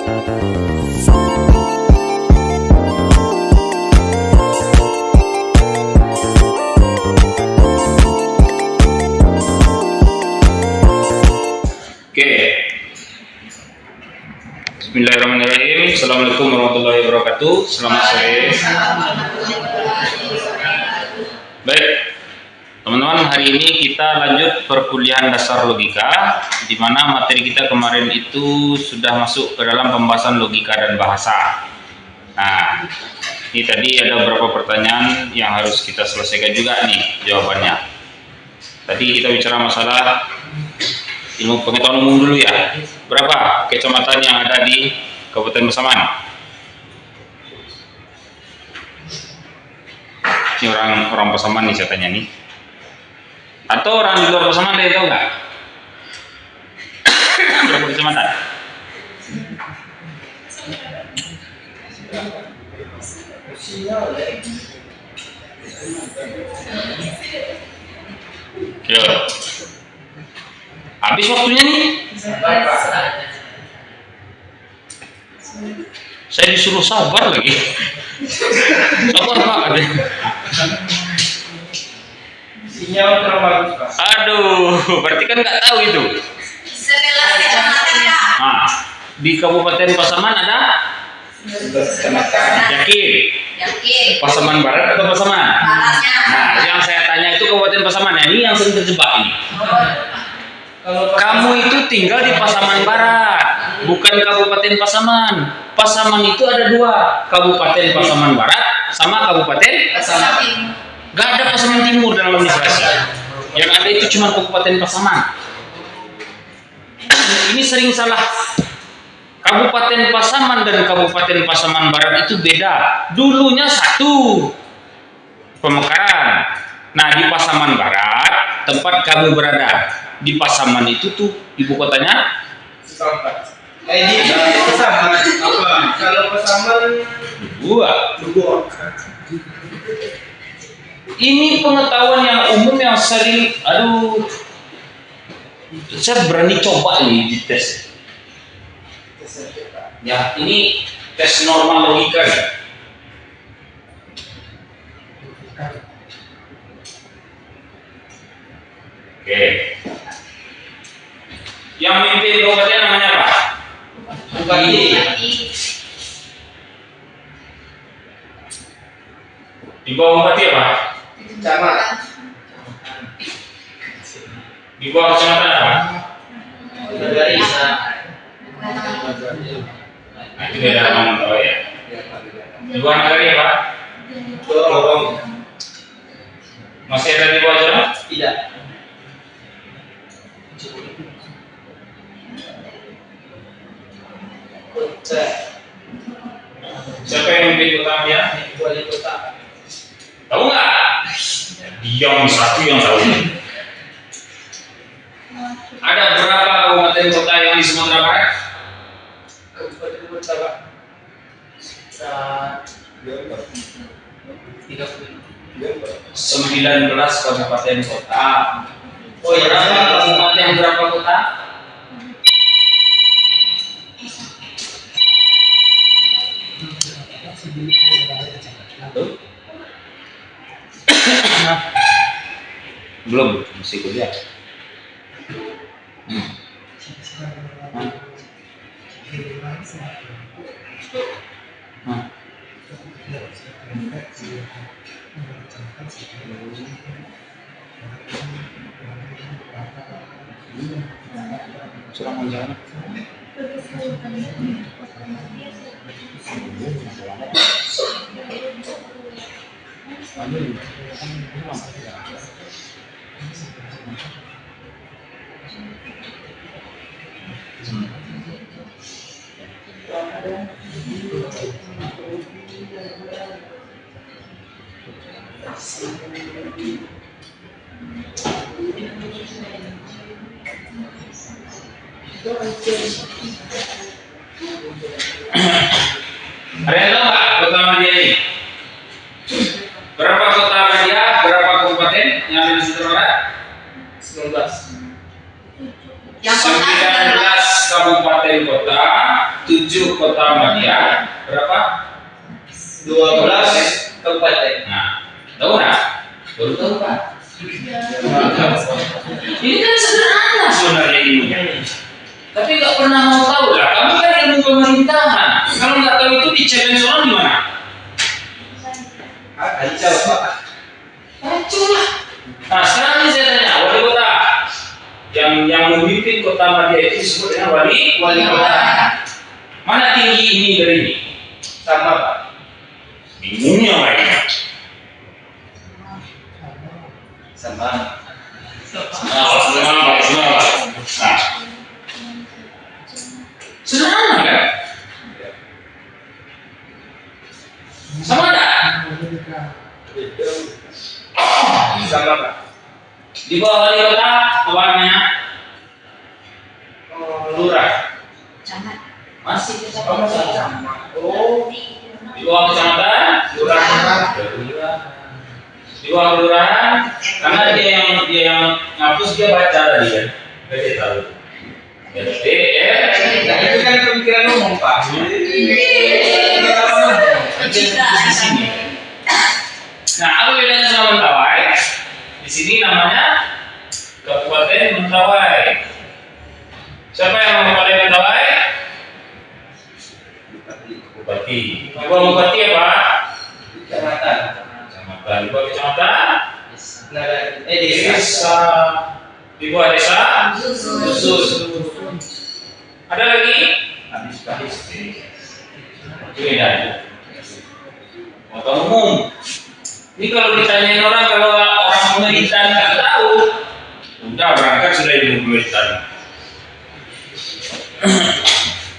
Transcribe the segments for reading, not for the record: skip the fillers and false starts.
Bismillahirrahmanirrahim. Assalamualaikum warahmatullahi wabarakatuh. Selamat sore. Baik, teman-teman, hari ini kita lanjut perkuliahan dasar logika, di mana materi kita kemarin itu sudah masuk ke dalam pembahasan logika dan bahasa. Nah, ini tadi ada beberapa pertanyaan yang harus kita selesaikan juga nih jawabannya. Tadi kita bicara masalah ilmu pengetahuan umum dulu ya. Berapa kecamatan yang ada di Kabupaten Pasaman? Ini orang Pasaman nih katanya nih. Atau orang di luar Pasaman dia tahu nggak? Berapa kecamatan? Yo. Habis waktunya nih. Saya disuruh sabar lagi. Sabar Pak. Sinyal kurang bagus Pak. Aduh, berarti kan nggak tahu itu. 11 kecamatan Kak. Nah, di Kabupaten Pasaman ada? 11 kecamatan. Yakin? Yakin. Pasaman Barat atau Pasaman? Baratnya. Nah, yang saya tanya itu Kabupaten Pasaman. Nah, ini yang sering terjebak ini. Kalau Kamu itu tinggal di Pasaman Barat, bukan Kabupaten Pasaman. Pasaman itu ada dua, Kabupaten Pasaman Barat sama Kabupaten Pasaman. Gak ada Pasaman Timur dalam administrasi. Yang ada itu cuma Kabupaten Pasaman. Ini sering salah. Kabupaten Pasaman dan Kabupaten Pasaman Barat itu beda. Dulunya satu, Pemekaran. Nah, di Pasaman Barat tempat kamu berada. Di Pasaman itu tuh ibu kotanya Ini Pasaman apa? Kalau Pasaman dua. Ini pengetahuan yang umum yang sering, saya berani coba ini di tes. Ya, ini tes normal logika. Ya. Oke. Yang mimpin kabupaten namanya apa? Bupati. Di bawah bupati apa? Camat. Di bawah kecamatan apa? Garisa. Nah, itu beda nama tahu ya. Di bawah negari apa? Dorong. Masih ada di bawah jalan? Tidak. Kota. Siapa yang mimpin kota dia? Wali kota. Tahu nggak? Diam satu yang tahu. Ada berapa kabupaten kota yang di Sumatera Barat? Kabupaten kota Pak. 19 kabupaten kota. Oh ya, Berapa kabupaten berapa kota? Belum, masih kuliah. Surang jalan. Ada yang tahu nggak kota Madia ini? Berapa kota Madia, berapa kabupaten yang ada di Sumatera Barat? 19. Yang kota 19 kabupaten kota, 7 kota madya, berapa? 12 kabupaten. Nah, tahu nggak? Baru tahu kan? Ini kan sederhana sebenarnya ilmunya. Tapi nggak pernah mau tahu lah. Kamu kan ilmu pemerintahan. Kalau nggak tahu itu di challenge orang gimana? Kacau Pak. Kacau lah. Nah sekarang ini saya tanya, wali kota yang memimpin kota madya itu disebut dengan wali kota. Mana tinggi ini dari ini? Sama Pak. Bingungnya lainnya. Sama. Nah, sederhana kan? Sama enggak? Sama Pak. Di bawah wali kota awalnya Lurah. Camat. masih Oh. di bawah kecamatan Lurah. di bawah kelurahan karena dia yang ngapus dia baca tadi kan dia tahu RT Nah, itu kan pemikiran umum Pak. di sini. Nah, apa bedanya sama Mentawai? Di sini namanya Kabupaten Mentawai. Siapa yang mengepalai Mentawai? Bupati. Di bawah Bupati apa? Kecamatan. Kecamatan. Di bawah kecamatan? Desa. Desa. Di bawah desa? Susu. Ada lagi? Habis Pak. Itu bedanya. Kota umum. Ini kalau ditanyain orang, kalau orang pemerintahan nggak tahu, udah berangkat sudah ilmu pemerintahan.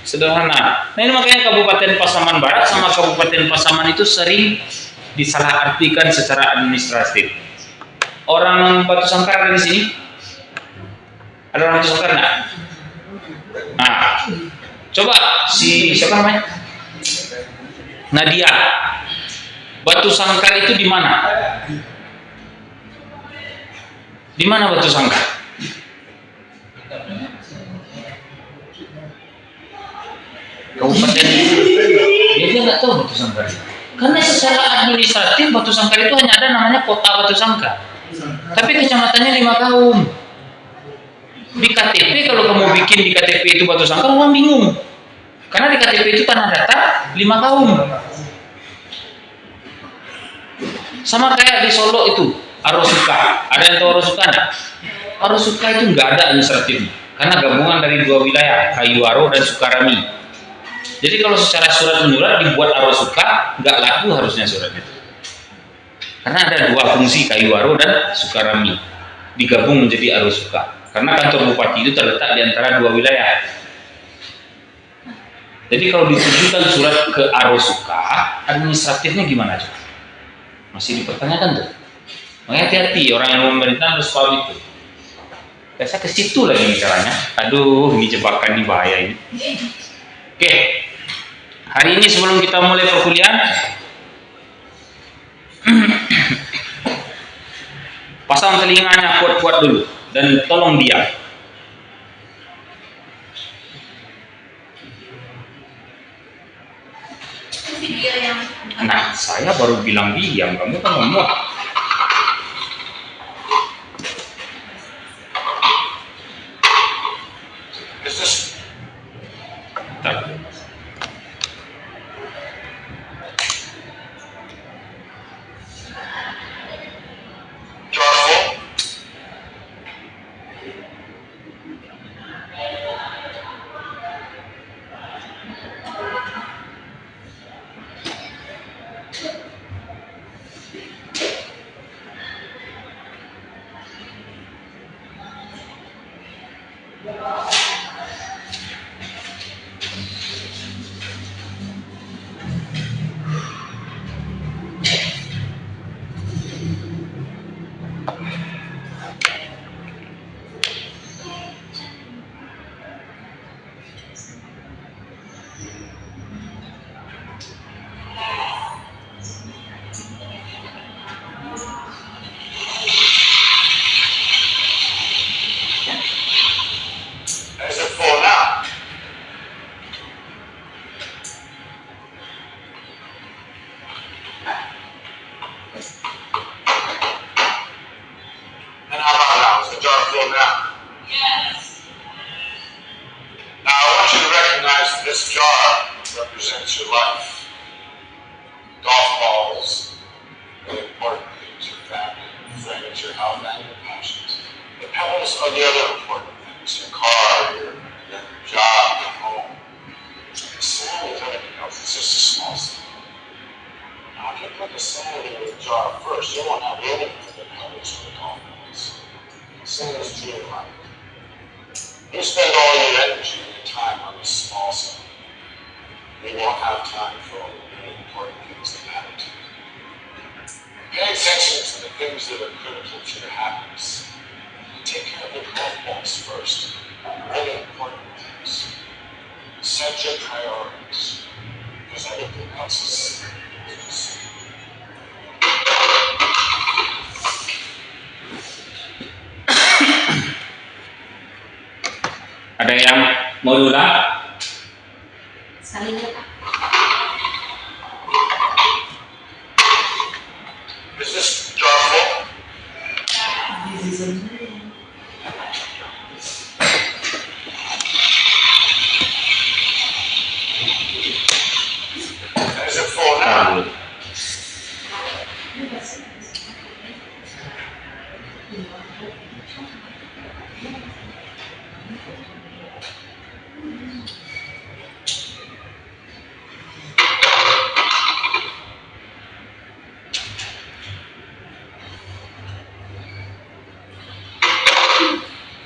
Sederhana. Nah ini makanya Kabupaten Pasaman Barat sama Kabupaten Pasaman itu sering disalahartikan secara administratif. Orang Batu Sangkar ada di sini? Ada orang Batu Sangkar nggak? Nah, coba siapa namanya? Nadia. Batu Sangkar itu di mana? Di mana Batu Sangkar? Kabupaten. Dia nggak tahu Batu Sangkar. Karena secara administratif Batu Sangkar itu hanya ada namanya kota Batu Sangkar. Tapi kecamatannya 5 kaum. Di KTP kalau kamu bikin di KTP itu Batu Sangkar orang bingung. Karena di KTP itu tanah datar 5 kaum. Sama kayak di Solo itu Arosuka. Ada yang tahu Arosuka enggak? Arosuka itu nggak ada administratifnya. Karena gabungan dari 2 wilayah, Kayuaro dan Sukarami. Jadi kalau secara surat menyurat dibuat Arosuka, nggak laku harusnya surat itu. Karena ada 2 fungsi Kayuaro dan Sukarami digabung menjadi Arosuka. Karena kantor bupati itu terletak di antara 2 wilayah. Jadi kalau ditujukan surat ke Arosuka, administratifnya gimana coba? Masih dipertanyakan tuh. Makanya hati-hati orang yang memerintah harus paham itu. Biasa ke situ lagi caranya. Aduh, ini jebakan, ini bahaya ini. Oke. Hari ini sebelum kita mulai perkuliahan, pasang telinganya kuat-kuat dulu dan tolong diam. Video yang Nah, saya baru bilang diam, kamu kan ngomong. Bentar. recognize this jar represents your life. Golf balls, the important things, your family, your friends, your health, and your passions. The pebbles are the other important things, your car, your job, your home. The sand is everything else, it's just a small step. Now, if you put the sand in the jar first, you won't have anything for the pebbles or the golf balls. Same is true in life. You spend all your energy and your time on the small stuff. You won't have time for all the really important things that matter to you. Pay attention to the things that are critical to your happiness. Take care of your golf balls first. Really important things. Set your priorities. Because everything else is just... Ada yang mau diulang? Sekali lagi Pak. Is this jar full? Is it full now?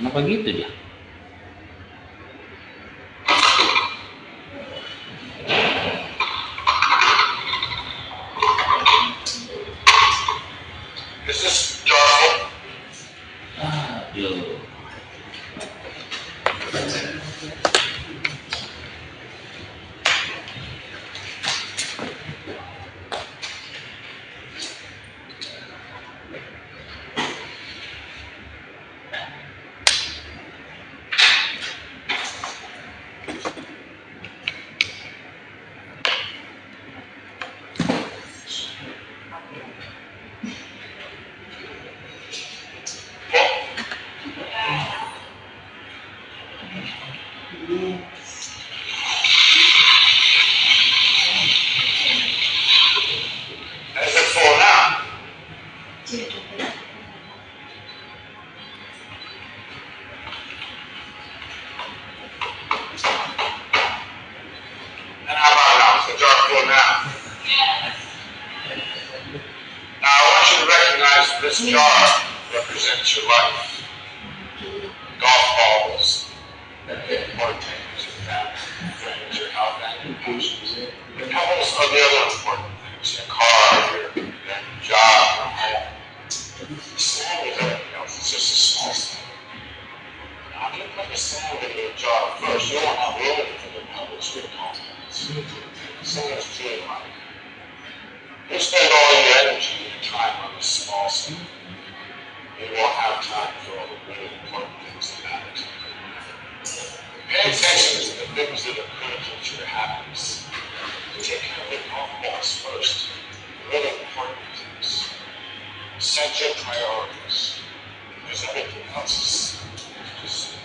Kenapa gitu dia? Is this jar full? Aduh. Is it full now? And how about now? Is the jar full now? Now I want you to recognize this jar represents your life. Golf balls, important things, your family, your friends, your health, and your passions. The pebbles are the other important things, your car, your job, your home. The sand is everything else, it's just a small step. Now if you put the sand in your jar first, you won't have room for the pebbles or the golf balls. Same is true in life. You spend all your energy and your time on the small stuff. You won't have time for all the really important things that matter to you. Pay attention to the things that are critical to your happiness. Take care of your golf balls first. Really important things. Set your priorities. Because everything else is just...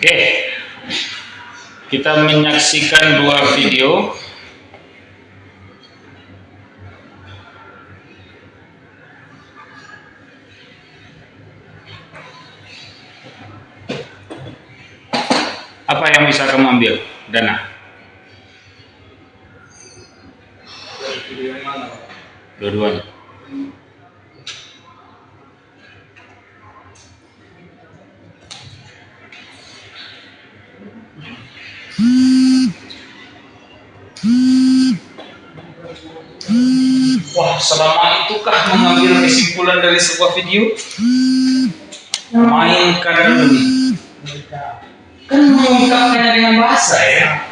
Oke, kita menyaksikan dua video. Apa yang bisa kamu ambil, Dana? Video yang mana? Dua-duanya. Wah, selama itukah mengambil kesimpulan dari sebuah video? Mainkan dulu nih. Kan mengungkapkannya dengan bahasa ya.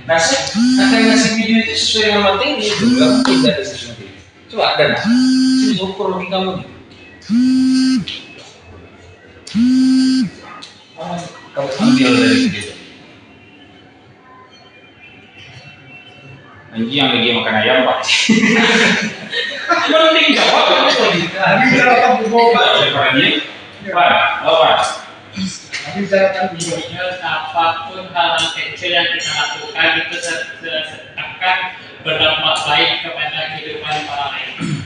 Nah, saya akan ngasih video itu sesuai dengan materi itu. Gak mungkin ada sesuatu. Coba ada nah. Sini ukur lagi kamu nih. Kamu ambil dari video. Anjing yang lagi makan ayam pak. Mending jawab kamu logika. Bicarakan boba. Anjing. Pak, apa? Bicarakan videonya. Apapun hal kecil yang kita lakukan itu akan berdampak baik kepada kehidupan orang lain.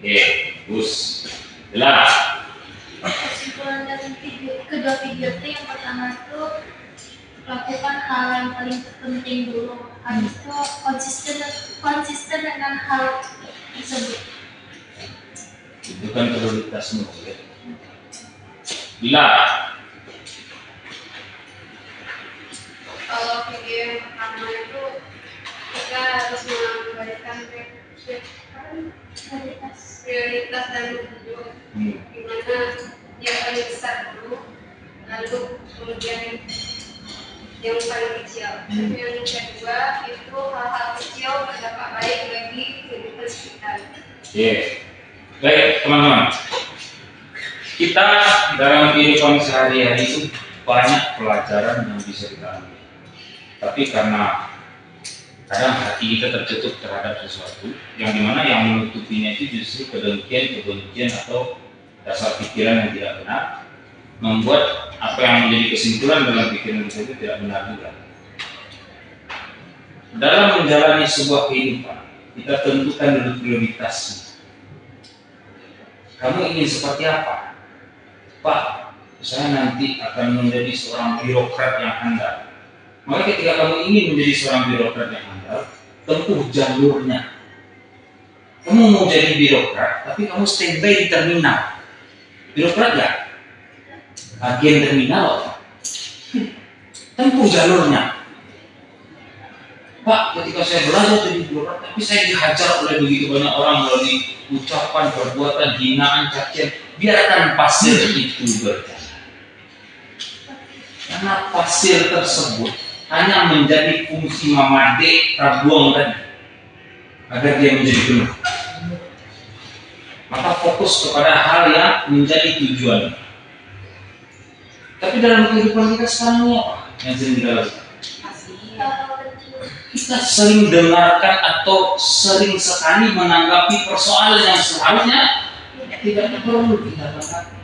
Oke, Gus. Jelas. Kesimpulan dari kedua video itu yang pertama tuh lakukan hal yang paling penting dulu. Habis itu konsisten dengan hal tersebut. Itu kan prioritasmu ya. Bila Kalau video yang pertama itu kita harus mengabaikan prioritas dan tujuan, dimana yang paling besar dulu, lalu kemudian yang paling kecil. Yang kedua itu hal-hal kecil berdampak baik bagi kehidupan sekitar. Baik teman-teman, kita dalam kehidupan sehari-hari itu banyak pelajaran yang bisa kita ambil. Tapi karena kadang hati kita tertutup terhadap sesuatu, yang dimana yang menutupinya itu justru kebencian atau dasar pikiran yang tidak benar, membuat apa yang menjadi kesimpulan dalam pikiran kita itu tidak benar juga. Dalam menjalani sebuah kehidupan, kita tentukan dulu prioritasnya. Kamu ingin seperti apa? Pak, saya nanti akan menjadi seorang birokrat yang handal. Maka ketika kamu ingin menjadi seorang birokrat yang handal, tempuh jalurnya. Kamu mau jadi birokrat, tapi kamu standby di terminal. Birokrat ya? Agen terminal. Tempuh jalurnya. Pak, ketika saya belajar jadi birokrat, tapi saya dihajar oleh begitu banyak orang melalui ucapan, perbuatan, hinaan, cacian. Biarkan pasir itu berjalan. Karena pasir tersebut hanya menjadi fungsi mamade rabuang tadi agar dia menjadi penuh. Maka fokus kepada hal yang menjadi tujuan. Tapi dalam kehidupan kita sekarang ini apa yang sering kita lakukan? Kita sering dengarkan atau sering sekali menanggapi persoalan yang seharusnya tidak perlu kita tanggapi.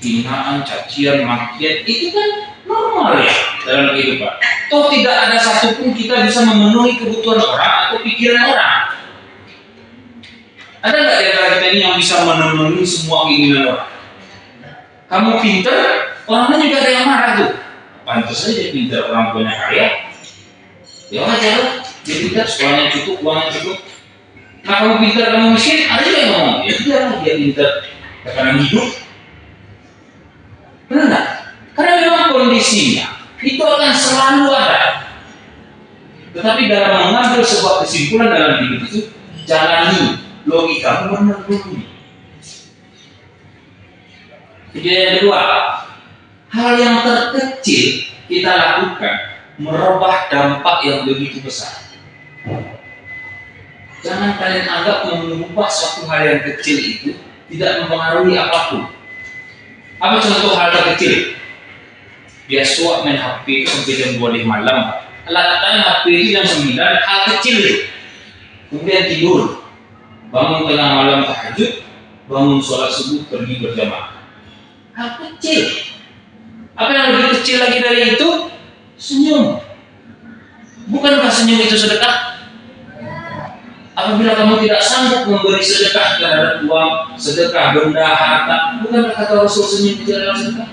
Hinaan, cacian, makian itu kan normal ya dalam kehidupan. Toh tidak ada satupun kita bisa memenuhi kebutuhan orang atau pikiran orang. Ada nggak di antara kita ini yang bisa memenuhi semua keinginan orang? Kamu pintar, orangnya juga ada yang marah tuh. Pantas saja pintar, orang punya kaya. Ya wajar lah, dia pintar, sekolahnya cukup, uangnya cukup. Nah kamu pintar, kamu miskin, ada juga yang ngomong, ya tidak lah dia pintar, tekanan hidup. Benar nggak? Karena memang kondisinya itu akan selalu ada. Tetapi dalam mengambil sebuah kesimpulan dalam hidup itu, jalani logika benar dulu. Jadi yang kedua, hal yang terkecil kita lakukan merubah dampak yang begitu besar. Jangan kalian anggap mengubah suatu hal yang kecil itu tidak mempengaruhi apapun. Apa contoh hal terkecil? Dia suap main HP sampai jam 2 malam. Letakkan HP itu jam 9, hal kecil itu. Kemudian tidur, bangun tengah malam tahajud, bangun sholat subuh pergi berjamaah. Hal kecil. Apa yang lebih kecil lagi dari itu? Senyum. Bukankah senyum itu sedekah? Apabila kamu tidak sanggup memberi sedekah terhadap uang, sedekah benda, harta, bukankah kata Rasul senyum itu adalah sedekah?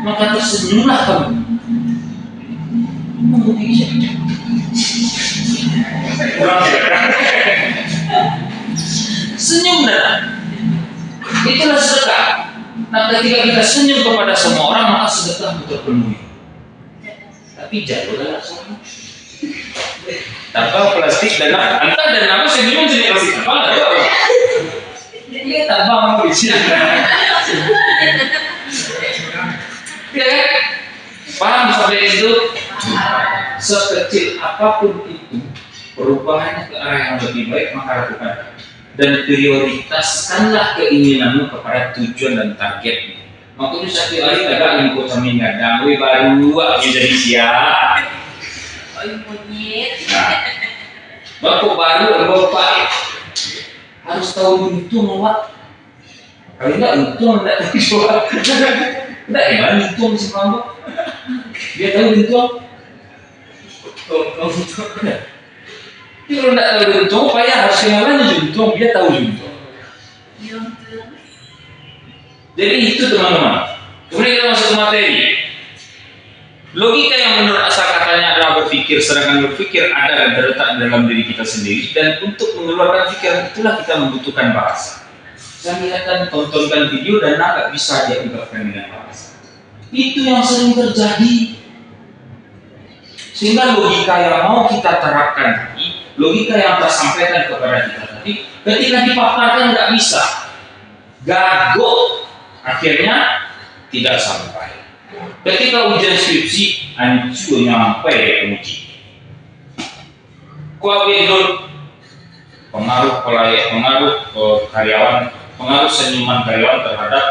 Maka tersenyumlah kamu. Senyum dah. Itulah sedekah. Nah, ketika kita senyum kepada semua orang, maka sedekah itu terpenuhi. Tapi jalurlah semua. Tanpa plastik dan entah dan apa senyum jadi plastik apa? Dia tak mau di sini. Ya kan? Paham sampai itu? Sekecil apapun itu, perubahannya ke arah yang lebih baik maka lakukan. Dan prioritaskanlah keinginanmu kepada tujuan dan targetnya. Makanya satu hari agak ingin kami ngadang, baru menjadi siap. Bapak baru bapak harus tahu untung awak. Kalau enggak untung tidak terjual. Tidak hebat untung si kamu. Dia tahu untung. Dia kalau tidak tahu untung, payah harus kenalan untung. Dia tahu untung. Jadi itu teman-teman. Kemudian kita masuk ke materi. Logika yang menurut asal katanya adalah berpikir, sedangkan berpikir ada dan terletak dalam diri kita sendiri, dan untuk mengeluarkan pikiran itulah kita membutuhkan bahasa. Saya lihatkan, tontonkan video dan agak bisa dia ungkapkan dengan bahasa. Itu yang sering terjadi. Sehingga logika yang mau kita terapkan tadi, logika yang tersampaikan kepada kita tadi, ketika dipaparkan nggak bisa, gagal, akhirnya tidak sampai. Ketika ujian skripsi, hancur nyampe penguji. Kuabedul pengaruh karyawan, pengaruh senyuman karyawan terhadap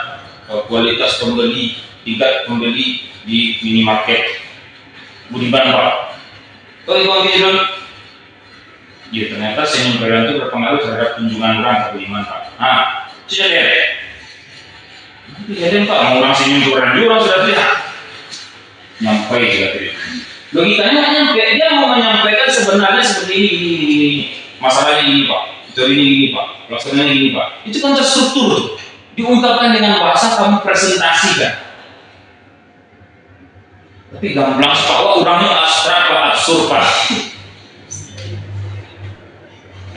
kualitas pembeli, tingkat pembeli di minimarket. Budiman Pak. Kuabedul, ya ternyata senyum karyawan itu berpengaruh terhadap kunjungan orang ke Budiman Pak. Nah, sudah lihat. Jadi Pak, mau orang senyum orang sudah lihat. Nyampe juga tuh. Logikanya nyampe, dia mau menyampaikan sebenarnya seperti ini. Masalahnya ini Pak, itu ini Pak, pelaksananya ini Pak. Itu kan terstruktur, diungkapkan dengan bahasa kamu presentasikan. Tapi gamblang bahwa orangnya abstrak Pak, absurd Pak.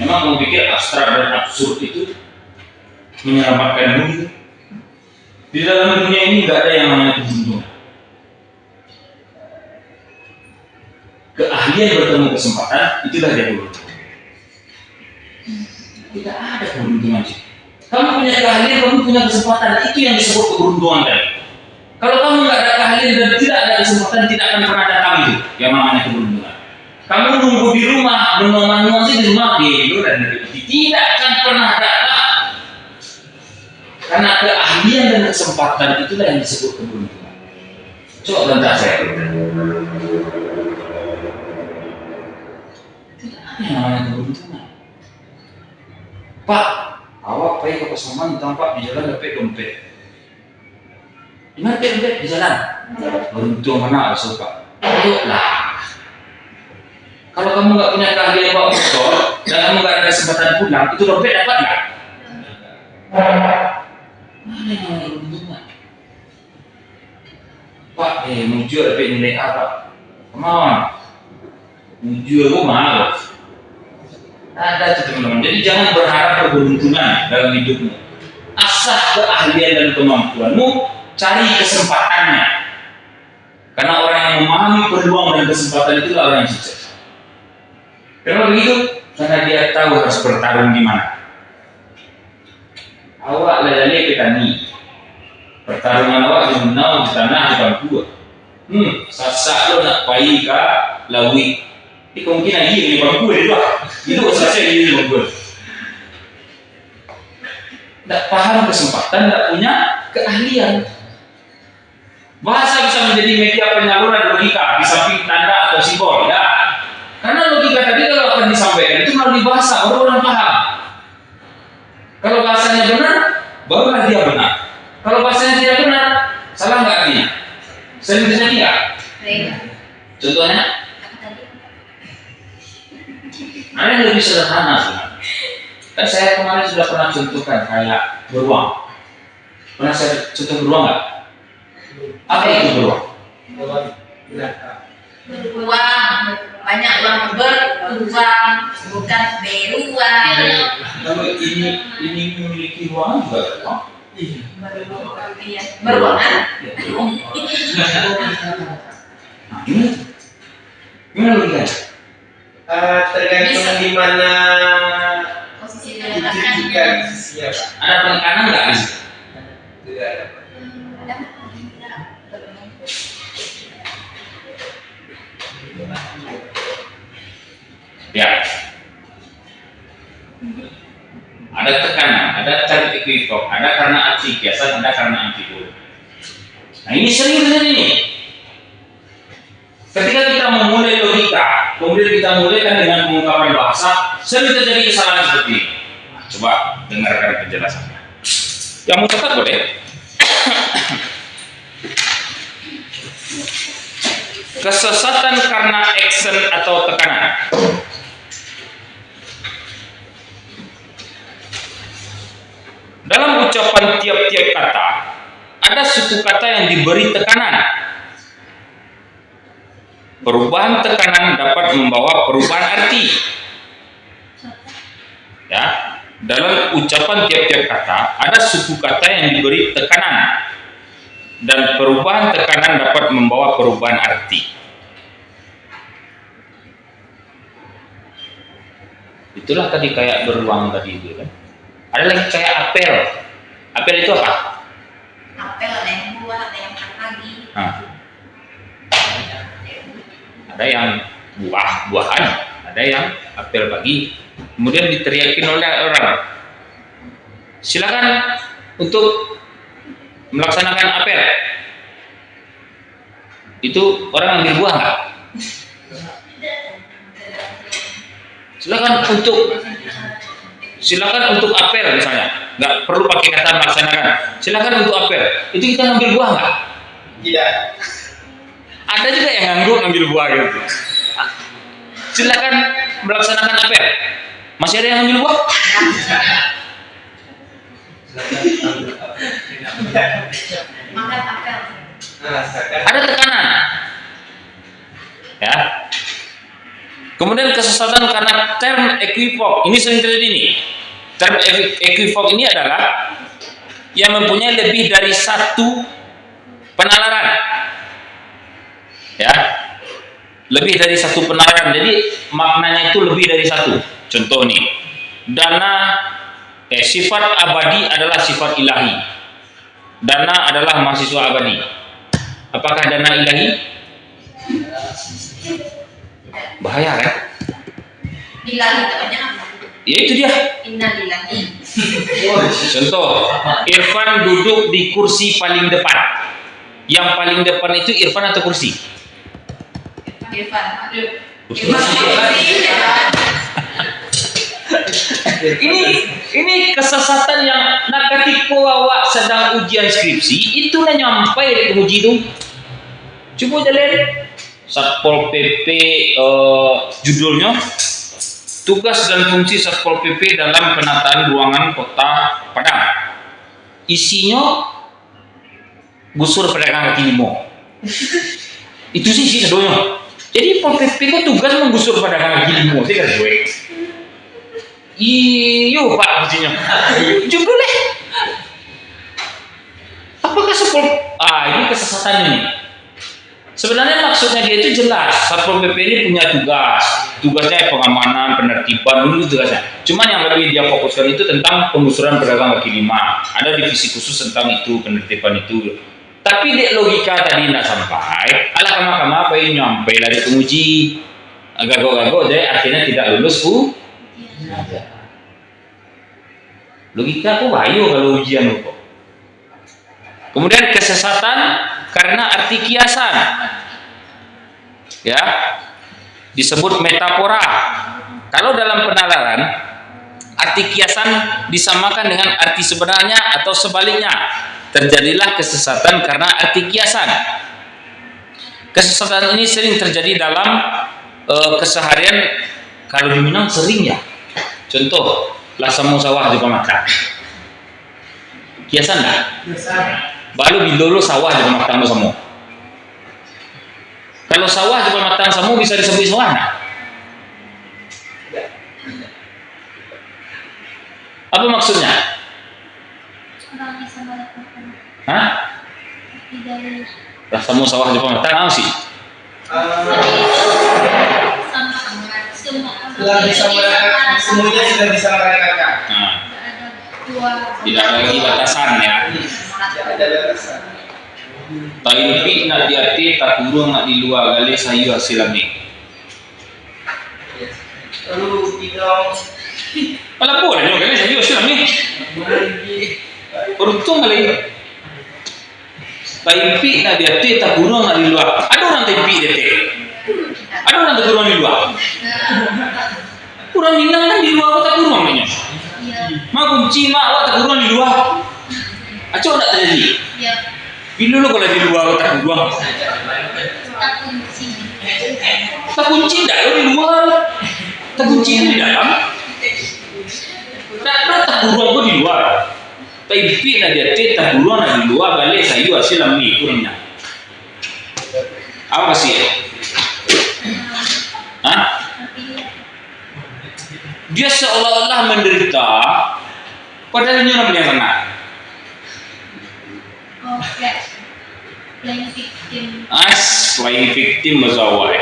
Memang kamu pikir abstrak dan absurd itu menyelamatkan dunia? Di dalam dunia ini nggak ada yang namanya keberuntungan. Keahlian bertemu kesempatan, itulah dia beruntung. Tidak ada keberuntungan sih. Kamu punya keahlian, kamu punya kesempatan, itu yang disebut keberuntungan tadi. Kalau kamu nggak ada keahlian dan tidak ada kesempatan, tidak akan pernah datang itu yang namanya keberuntungan. Kamu nunggu di rumah, menunggu sih di rumah, dan tidak akan pernah datang. Karena keahlian dan kesempatan itulah yang disebut keberuntungan. Coba bentar saya. Yang namanya keberuntungan. Pak, awak pergi ke pasaman tampak di jalan dapat dompet. Di mana dompet? Di jalan. Beruntung mana asal Pak? Ayolah. Kalau kamu nggak punya keahlian bawa motor dan kamu nggak ada kesempatan pulang, itu dompet dapat nggak? Mana yang namanya keberuntungan? Pak, menuju dapat nilai A Pak. Come on. Menuju aku mau. Ada tuh teman-teman. Jadi jangan berharap keberuntungan dalam hidupmu. Asah keahlian dan kemampuanmu, cari kesempatannya. Karena orang yang memahami peluang dan kesempatan itu orang yang sukses. Kenapa begitu? Karena dia tahu harus bertarung di mana. Awak lalai petani. Pertarungan awak di menau di tanah di bangku. Sasak lo nak pai ka lawi. Ini kemungkinan dia di bangku dia Pak. Itu selesai dia di bangku. Tidak paham kesempatan, tidak punya keahlian. Bahasa bisa menjadi media penyaluran logika di samping tanda atau simbol, ya. Karena logika tadi kalau akan disampaikan itu melalui bahasa, orang-orang paham. Kalau bahasanya benar, barulah dia benar. Kalau bahasanya tidak benar, salah nggak artinya? Sering terjadi nggak? Contohnya? Ada yang lebih sederhana sebenarnya. Kan saya kemarin sudah pernah contohkan kayak beruang. Pernah saya contoh beruang nggak? Apa itu beruang? Beruang, banyak uang beruang, bukan beruang. Kalau ini memiliki ruangan juga beruang. Iya, beruangan. Gimana logikanya? Tergantung di mana Posisi ditujukan sisinya, Pak. Ada penekanan nggak di situ? Tidak ada, Pak. Ya. Ada tekanan, ada cari equivok, ada karena arti kiasan, ada karena antipode. Nah ini sering terjadi nih. Ketika kita memulai logika, kemudian kita mulaikan dengan pengungkapan bahasa, sering terjadi kesalahan seperti ini. Nah, coba dengarkan penjelasannya. Yang mau catat boleh. Kesesatan karena action atau tekanan. Dalam ucapan tiap-tiap kata, ada suku kata yang diberi tekanan. Perubahan tekanan dapat membawa perubahan arti. Ya, dalam ucapan tiap-tiap kata, ada suku kata yang diberi tekanan. Dan perubahan tekanan dapat membawa perubahan arti. Itulah tadi kayak beruang tadi itu kan. Ada lagi kayak apel. Apel itu apa? Apel ada yang buah, ada yang pagi. Nah. Ada yang buah-buahan, ada yang apel pagi. Kemudian diteriakin oleh orang. Silakan untuk melaksanakan apel. Itu orang ambil buah nggak? Silakan untuk apel misalnya, nggak perlu pakai kata melaksanakan. Silakan untuk apel. Itu kita ngambil buah nggak? Tidak. Ada juga yang ngambil buah gitu. Silakan melaksanakan apel. Masih ada yang ngambil buah? Makan apel. Ada tekanan. Ya. Kemudian kesesatan karena term equivok. Ini sering terjadi nih. Term equivok ini adalah yang mempunyai lebih dari satu penalaran. Ya. Lebih dari satu penalaran. Jadi maknanya itu lebih dari satu. Contoh nih. Sifat abadi adalah sifat ilahi. Dana adalah mahasiswa abadi. Apakah dana ilahi? Bahaya kan? Lillahi namanya apa? Ya itu dia. Innalillahi. Contoh, Irfan duduk di kursi paling depan. Yang paling depan itu Irfan atau kursi? Irfan. Ini kesesatan yang nak ketika awak sedang ujian skripsi itulah nyampai di penguji itu. Coba jalan Satpol PP judulnya tugas dan fungsi Satpol PP dalam penataan ruangan Kota Padang. Isinya gusur pedagang kaki lima. Itu sih isi sedoyo. Jadi Pol PP itu tugas menggusur pedagang kaki lima sih kan gue. Iyo Pak maksudnya. Judul deh. Apakah ini kesesatan ini? Sebenarnya maksudnya dia itu jelas. Satpol PP ini punya tugasnya pengamanan, penertiban, itu tugasnya. Cuman yang lebih dia fokuskan itu tentang penggusuran pedagang kaki lima. Ada divisi khusus tentang itu, penertiban itu. Tapi dek logika tadi tidak sampai. Alah kama-kama apa yang nyampe dari penguji, gago-gago, jadi akhirnya tidak lulus logika kok bayu kalau ujian kok. Kemudian kesesatan karena arti kiasan, ya disebut metafora. Kalau dalam penalaran arti kiasan disamakan dengan arti sebenarnya atau sebaliknya. Terjadilah kesesatan karena arti kiasan. Kesesatan ini sering terjadi dalam keseharian. Kalau di Minang sering ya. Contoh, lasamu sawah di pematang. Kiasan dah. Balu bilolo sawah di pematang samu. Kalau sawah di pematang samu bisa disebut sawah nah? Apa maksudnya? Orang bisa melakukan Hah? tidak Rasamu sawah di pematang sih? sama semua orang Telah bisa mereka, semuanya sudah bisa mereka. Nah, tidak ada dua tidak ada lagi batasan ya. Tidak ada batasan. Taimpi nak diati tak kurang nak di luar gale sayu hasilami. Lalu kita Kalau boleh juga gale sayu hasilami. Beruntung kali. Taimpi nak diati tak kurang nak di luar. Ada orang taimpi diati. Ada orang tak kurang di luar. Kurang Minang kan di luar tak kurang banyak. ya Mak kunci mak awak tak kurang di luar. Acok tak terjadi. ya Bila lu kalau di luar tak kurang. tak kunci Tak kunci dah lu di luar. Tak kunci di dalam. Tak kurang pun di luar. Tapi nak dia tak kurang nak di luar balik sayu hasil amni kurangnya. Apa sih? Hah? Dia seolah-olah menderita padahal ini orang yang kena. oke playing victim Selain victim mazawai.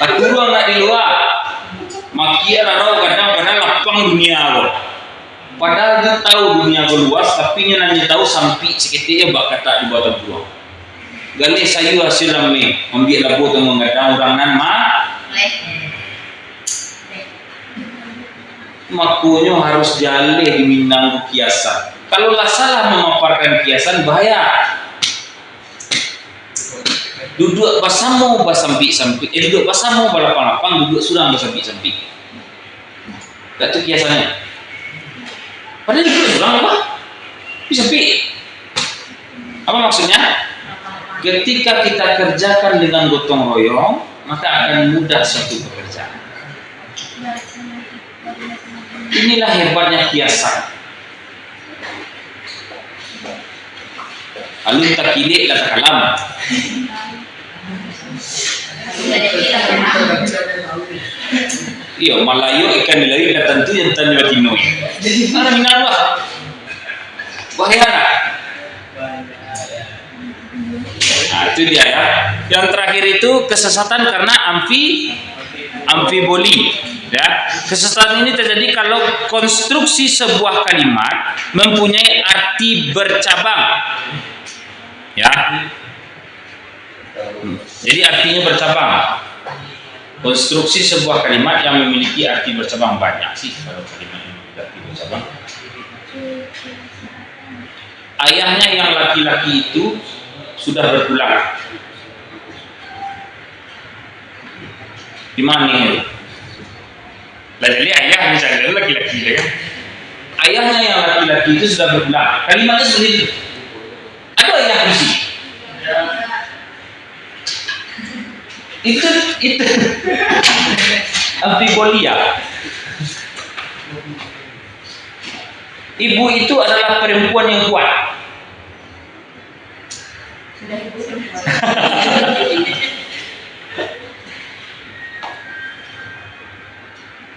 Tak kurang nak di luar. Makia raro kadang-kadang lapang dunia lo. Padahal dia tahu dunia ko luas, tapi dia nanya tahu sampai seketika bak kata di bawah buang. Gali sayu hasil lami, ambil labu tu mengadang orang nan makunya harus jale di Minang kiasan. Kalau lah salah memaparkan kiasan bahaya. Duduk pasamu basampi-sampi, duduk pasamu balapang-lapang, duduk surang basampi-sampi. Tak tu kiasannya. Padahal duduk surang apa? Basampi. Apa maksudnya? Ketika kita kerjakan dengan gotong royong, maka akan mudah suatu pekerjaan. Inilah hebatnya kiasan. Alun tak kilik kata kalam. Iya, Malayo ikan nilai kata tentu yang tanya batinoi. Mana minarwa? Bahaya nak? Nah, itu dia ya. Yang terakhir itu kesesatan karena amfiboli. Ya, kesesatan ini terjadi kalau konstruksi sebuah kalimat mempunyai arti bercabang. Ya. Jadi artinya bercabang. Konstruksi sebuah kalimat yang memiliki arti bercabang banyak sih kalau kalimat yang memiliki arti bercabang. Ayahnya yang laki-laki itu sudah berpulang. Di mana ini? Jadi ayah misalnya laki-laki ya. Ayahnya yang laki-laki itu sudah berpulang. Kalimatnya seperti itu. Ada ayah kursi. Itu amfibolia. Ibu itu adalah perempuan yang kuat.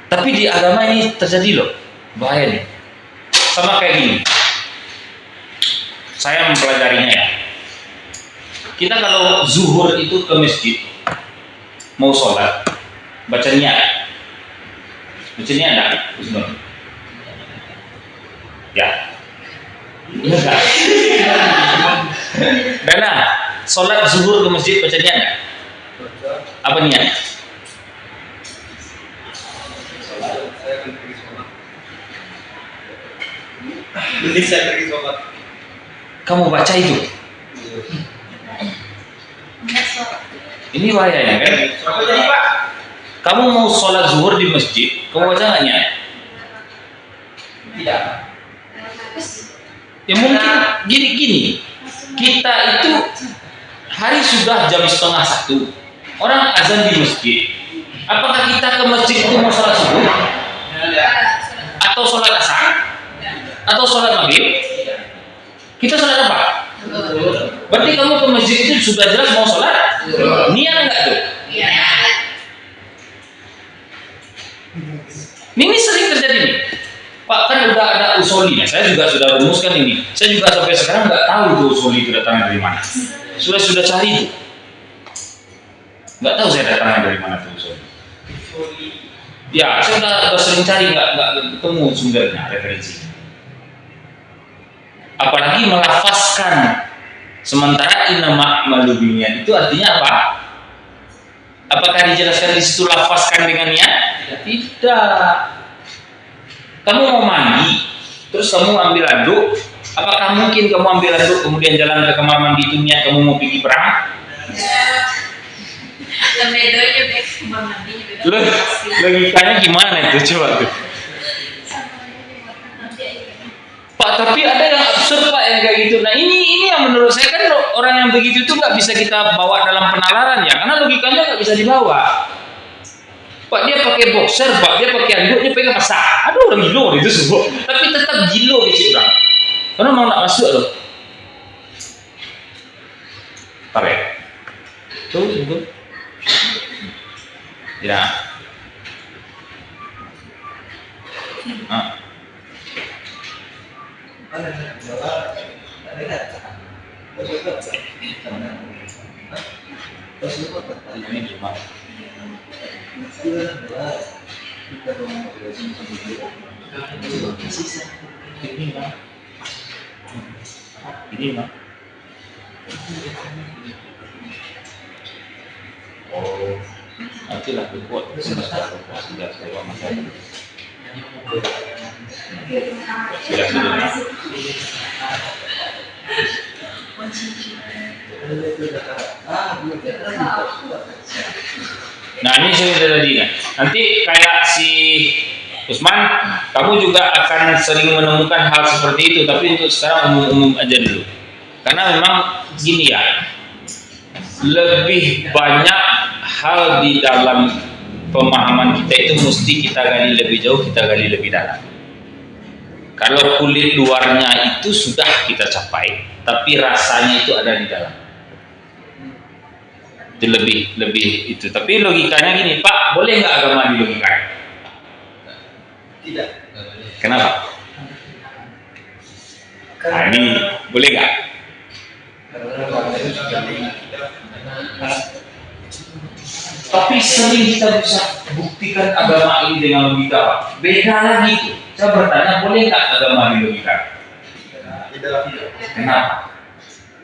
Tapi di agama ini terjadi loh, bahaya nih. Sama kayak gini. Saya mempelajarinya ya. Kita kalau zuhur itu ke masjid, mau sholat, baca niat. Baca niat enggak? Ya. Iya enggak? Dana, sholat zuhur ke masjid baca niat enggak? Apa niat? Jadi saya pergi sholat. Kamu baca itu? Ini bahaya ya kan? Apa jadi Pak? Kamu mau sholat zuhur di masjid, kamu baca nggak niat? Tidak. Ya mungkin gini, kita itu hari sudah jam 12:30, orang azan di masjid. Apakah kita ke masjid itu mau sholat subuh? Atau sholat asar? Atau sholat maghrib? Kita sholat apa? Berarti kamu ke masjid itu sudah jelas mau sholat? Niat enggak tuh? Ini sering terjadi nih. Pak, kan udah ada usoli. Saya juga sudah rumuskan ini. Saya juga sampai sekarang nggak tahu itu usoli itu datangnya dari mana. Sudah cari itu. Nggak tahu saya datangnya dari mana tuh usoli. Ya, saya udah sering cari nggak ketemu sumbernya, referensi. Apalagi melafazkan. Sementara inama malubinian itu artinya apa? Apakah dijelaskan di situ lafazkan dengan niat? Tidak. Kamu mau mandi, terus kamu ambil anduk. Apakah mungkin kamu ambil anduk kemudian jalan ke kamar mandi itu niat kamu mau pergi perang? Logikanya gimana itu coba tuh? Pak, tapi ada yang absurd Pak yang kayak gitu. Nah ini yang menurut saya kan orang yang begitu itu nggak bisa kita bawa dalam penalaran ya, karena logikanya nggak bisa dibawa. Pak, dia pakai boxer, Pak, dia pakai anduk, dia pegang pasak. Aduh, orang gilo itu semua. Tapi tetap gilo di situ orang. Karena mau nak masuk loh. Tarik. Tuh, itu. Tidak. Ini cuma. Ini mah. Oh, nanti lah buat sudah Nah ini sudah tadi kan. Nanti kayak si Usman, kamu juga akan sering menemukan hal seperti itu. Tapi untuk sekarang umum-umum aja dulu. Karena memang gini ya, lebih banyak hal di dalam pemahaman kita itu mesti kita gali lebih jauh, kita gali lebih dalam. Kalau kulit luarnya itu sudah kita capai, tapi rasanya itu ada di dalam. Itu lebih itu. Tapi logikanya gini, Pak, boleh nggak agama dilogikakan? Tidak. Kenapa? Nah ini boleh nggak? Tapi sering kita bisa buktikan agama ini dengan logika, Pak. Beda lagi itu. Saya bertanya, boleh nggak agama dilogikakan? Tidak. Kenapa?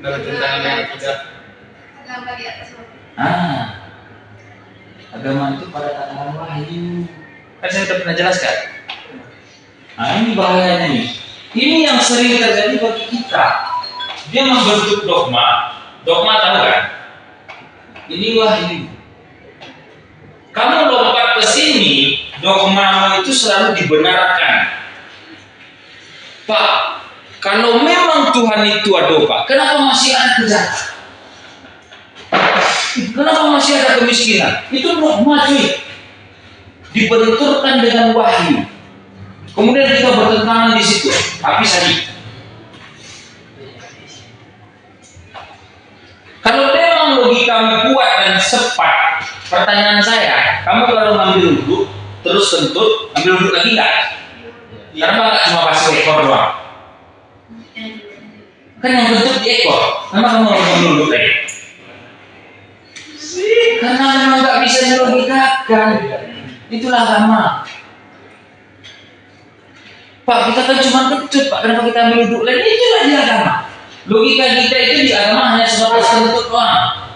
Menurut tentang yang tidak. Agama di atas Agama itu pada tataran wahyu. Kan saya sudah pernah jelaskan. Nah ini bahayanya nih. Ini yang sering terjadi bagi kita. Dia membentuk dogma. Dogma tahu kan? Ini wahyu. Kamu lompat ke sini, dogmamu itu selalu dibenarkan. Pak, kalau memang Tuhan itu ada, Pak, kenapa masih ada kejahatan? Kenapa masih ada kemiskinan? Itu dogma cuy. Dibenturkan dengan wahyu. Kemudian kita bertentangan di situ. Habis lagi. Kalau memang logikamu kuat dan sepat, pertanyaan saya, kamu kalau ngambil wudhu, terus kentut, ambil wudhu lagi nggak? Kenapa nggak cuma pasang ekor doang? Kan yang kentut di ekor. Kenapa kamu harus ambil wudhu lagi? Karena memang nggak bisa dilogikakan. Itulah agama. Pak, kita kan cuma kentut, Pak. Kenapa kita ambil wudhu lagi? Itulah di agama. Logika kita itu di agama hanya sebatas kentut doang.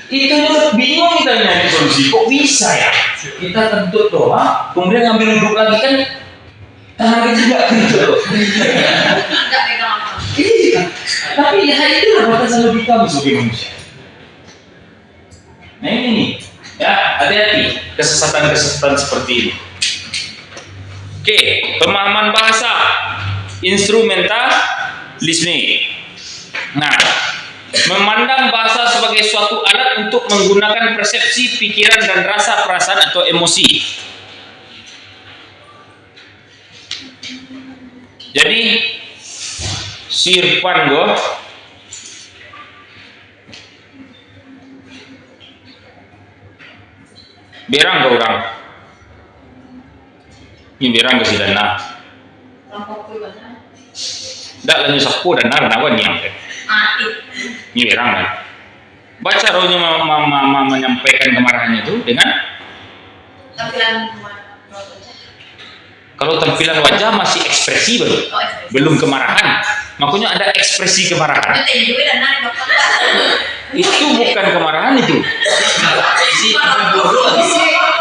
Itu bingung kita nyari solusi. Kok bisa ya? Kita kentut doang, kemudian ngambil wudhu lagi kan tangan kita nggak kentut loh. Nggak pegang apa. Iya. Tapi ya itu lah batasan logika sebagai manusia. Nah ini nih, hati-hati kesesatan-kesesatan seperti ini. Oke, pemahaman bahasa instrumentalisme. Nah, memandang bahasa sebagai suatu alat untuk menggunakan persepsi, pikiran, dan rasa perasaan atau emosi. Jadi, si Irfan gue berang ke orang. Ini berang ke si Dana. Dak lanjut sapu dan nawan yang ini berang kan. Baca rohnya menyampaikan kemarahannya itu dengan kalau tampilan wajah masih ekspresi belum kemarahan, makanya ada ekspresi kemarahan. Itu bukan kemarahan itu.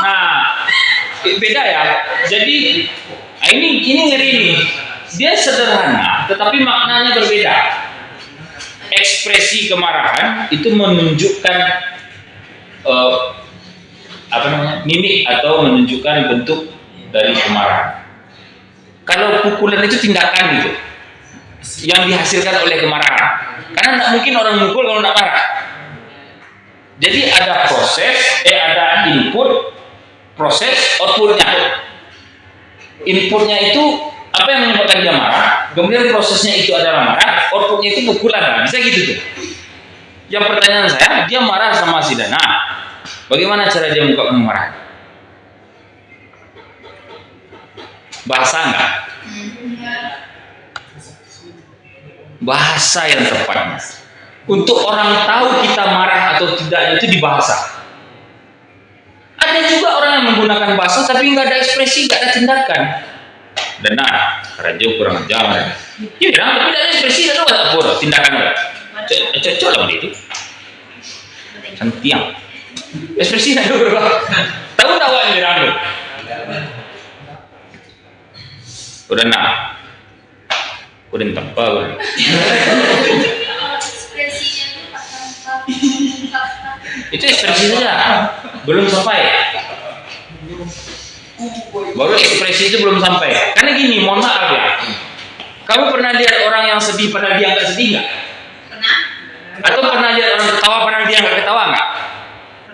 Nah, beda ya. Jadi ini ngeri nih. Dia sederhana, tetapi maknanya berbeda. Ekspresi kemarahan itu menunjukkan mimik atau menunjukkan bentuk dari kemarahan. Kalau pukulan itu tindakan gitu, yang dihasilkan oleh kemarahan. Karena tidak mungkin orang mukul kalau tidak marah. Jadi ada proses, ada input, proses, outputnya. Inputnya itu apa yang menyebabkan dia marah, kemudian prosesnya itu adalah marah, outputnya itu pukulan, bisa gitu tuh. Yang pertanyaan saya, dia marah sama si Dana, bagaimana cara dia mengungkapkan marah? Bahasa enggak? Bahasa yang tepat. Untuk orang tahu kita marah atau tidaknya itu di bahasa. Ada juga orang yang menggunakan bahasa tapi nggak ada ekspresi, nggak ada tindakan. Dana, raja kurang ajar. Iya, tapi tidak ada ekspresi, tidak ada apa tindakan enggak. Cocok lah itu. Cantiang. Ekspresi tidak ada berapa. Tahu tahu yang dirangkul. Udah nak, udah tempat. Ekspresinya itu patah. Itu ekspresi saja, belum sampai. Baru ekspresi itu belum sampai. Karena gini, mohon maaf ya. Kamu pernah lihat orang yang sedih padahal dia nggak sedih nggak? Pernah? Atau pernah lihat orang ketawa padahal dia nggak ketawa nggak?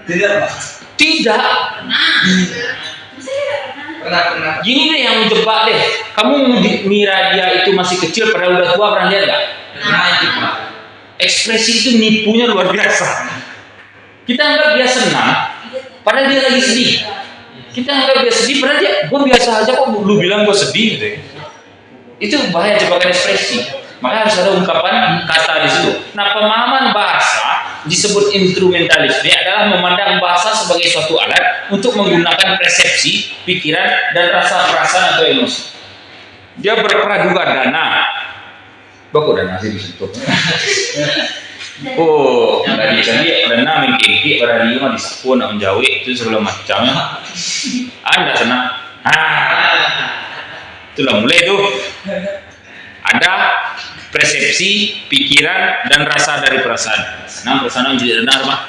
Tidak, Pak. Tidak. Pernah. Gini deh yang menjebak deh. Kamu mengira dia itu masih kecil padahal udah tua, pernah lihat nggak? Nah, itu, Pak. Ekspresi itu nipunya luar biasa. Kita anggap dia senang, padahal dia lagi sedih. Kita anggap dia sedih, padahal dia, gue biasa aja kok lu bilang gue sedih gitu ya. Itu bahaya jebakan ekspresi. Maka harus ada ungkapan kata di situ. Nah, pemahaman bahasa disebut instrumentalisme adalah memandang bahasa sebagai suatu alat untuk menggunakan persepsi, pikiran, dan rasa perasaan atau emosi. Dia berpraduga dana. Baku dana sih di situ. Oh, tadi dana mengkiki berarti mah disapu nak menjauh itu segala macamnya. Anda senang. Itulah mulai tuh. Ada persepsi, pikiran, dan rasa dari perasaan. Senang, perasaan jadi benar, Pak.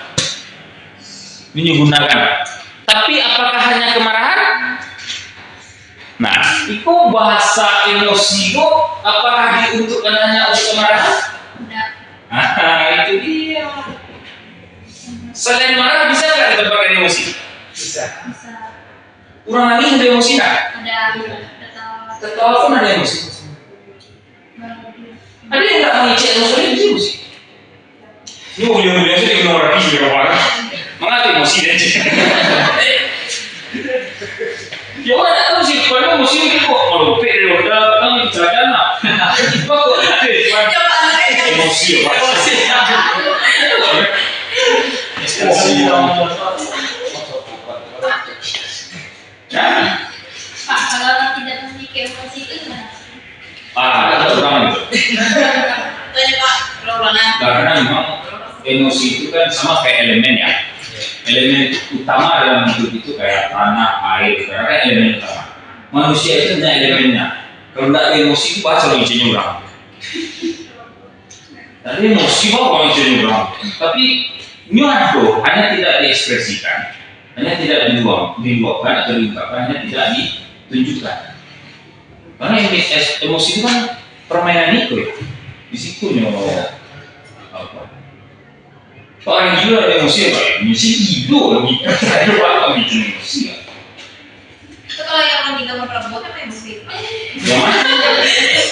Ini digunakan. Tapi apakah hanya kemarahan? Nah, itu bahasa emosi itu apakah diuntukkan hanya untuk kemarahan? Enggak. Itu dia. Selain marah bisa nggak ditempatkan emosi? Bisa. Bisa. Kurang lagi ada emosi nggak? Ada ketawa. Tertawa pun ada emosi. Ada yang nggak mengecek emosi? Ini mobil-mobilnya sih di nomor rapi juga orang. Mengapa emosi deh? Ya orang tak tahu sih, kalau emosi itu kok kalau dari udah kan jalan lah. Kok ada emosi ya? Emosi. Pak, kalau orang tidak memiliki emosi itu gimana? Itu orang itu. Tanya Pak, ulang-ulangan. Karena memang emosi itu kan sama kayak elemen ya. Elemen utama dalam hidup itu kayak tanah, air, karena kan elemen utama. Manusia itu hanya elemennya. Kalau tidak ada emosi itu baca loncengnya orang. Tadi emosi kok loncengnya orang. Tapi nyuado hanya tidak diekspresikan. hanya tidak diluapkan atau diungkapkan, hanya tidak ditunjukkan. Karena emosi itu kan permainan itu ya. Di situ apa? Orang gila ada emosi apa? Emosi gila gitu. Ada apa bikin emosi? Itu kalau yang orang gila memperbuat apa emosi? Yang mana?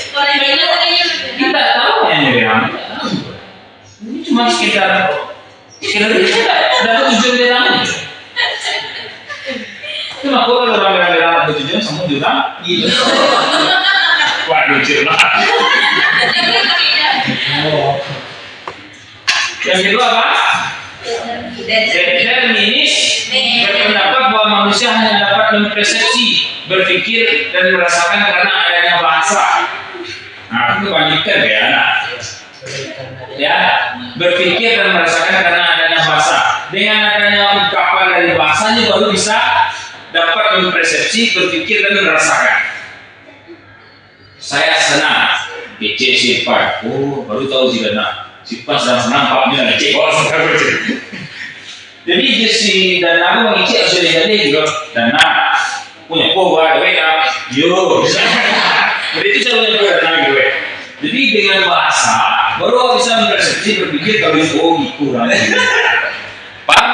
Kalau yang gila tadinya Kita tahu yang nyerang. Ini cuma sekitar kita dapat tujuan dia namanya. Itu mah kalau orang dapat tujuan semua juga gitu. Waduh cerita. Yang kedua apa? Determinis berpendapat bahwa manusia hanya dapat mempersepsi, berpikir dan merasakan karena adanya bahasa. Nah, itu bandingkan ya, anak. Ya, berpikir dan merasakan karena adanya bahasa. Dengan adanya ungkapan dari bahasanya baru bisa dapat mempersepsi, berpikir dan merasakan. Saya senang, kece sifat. Oh, baru tahu sih karena sifat sedang senang, papnya kece. Oh, senang kece. Jadi si Dana mengisi asli jadi gitu. Dana punya poga, WA, yo. Jadi itu saya punya poga Dana gitu. Jadi dengan bahasa baru bisa mempersepsi, berpikir kalau itu kurang. Pak,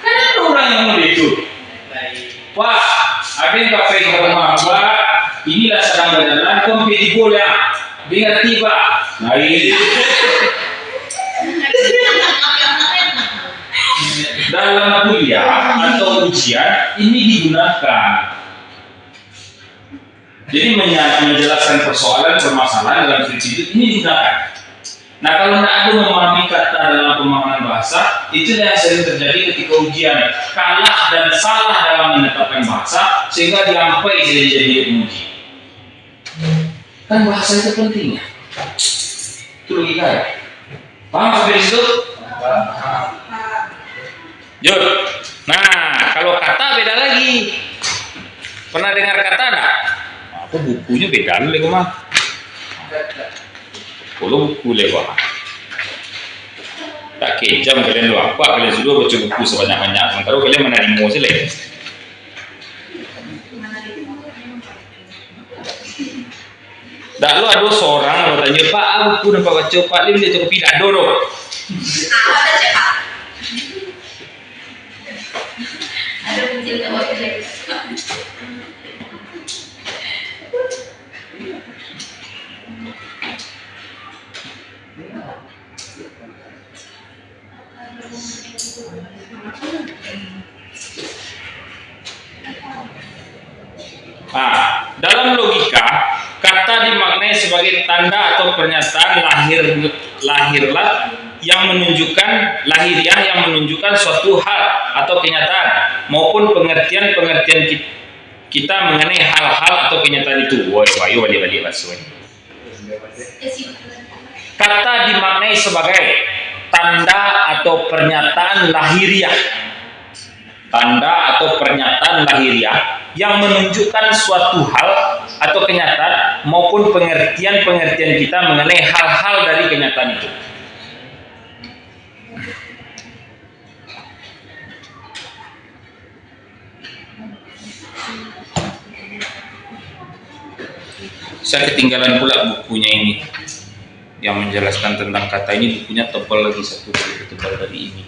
kan ada orang yang mau itu. Pak, ada yang kafe ke rumah Pak. Inilah sedang berjalan, kompeti bola. Dengar tiba. Nah ini. Dalam kuliah atau ujian ini digunakan. Jadi menjelaskan persoalan, permasalahan dalam skripsi ini digunakan. Nah kalau tidak ada memahami kata dalam pemahaman bahasa, itu yang sering terjadi ketika ujian, kalah dan salah dalam menetapkan bahasa sehingga diampai jadi penguji. Kan bahasa itu penting ya. Itu logika ya. Paham sampai situ? Jod. Nah, kalau kata beda lagi. Pernah dengar kata enggak? Aku bukunya beda lagi mah. Kalau buku lewat. Tak kejam kalian lu apa? Kalian sudah baca buku sebanyak-banyak. Sementara kalian menerima sih lagi. Tak lu ada seorang kalau tanya Pak, aku nampak baca Pak Lim dia cukup pidato doh. ada cepat. Ada mungkin tak boleh. Nah, dalam logika, kata dimaknai sebagai tanda atau pernyataan lahirlah yang menunjukkan lahiriah yang menunjukkan suatu hal atau kenyataan maupun pengertian kita mengenai hal-hal atau kenyataan itu. Woi, bayu balik basuh. Kata dimaknai sebagai tanda atau pernyataan lahiriah. Tanda atau pernyataan lahiriah yang menunjukkan suatu hal atau kenyataan maupun pengertian kita mengenai hal-hal dari kenyataan itu. Saya ketinggalan pula bukunya ini yang menjelaskan tentang kata ini. Bukunya tebal lagi, satu lebih tebal dari ini.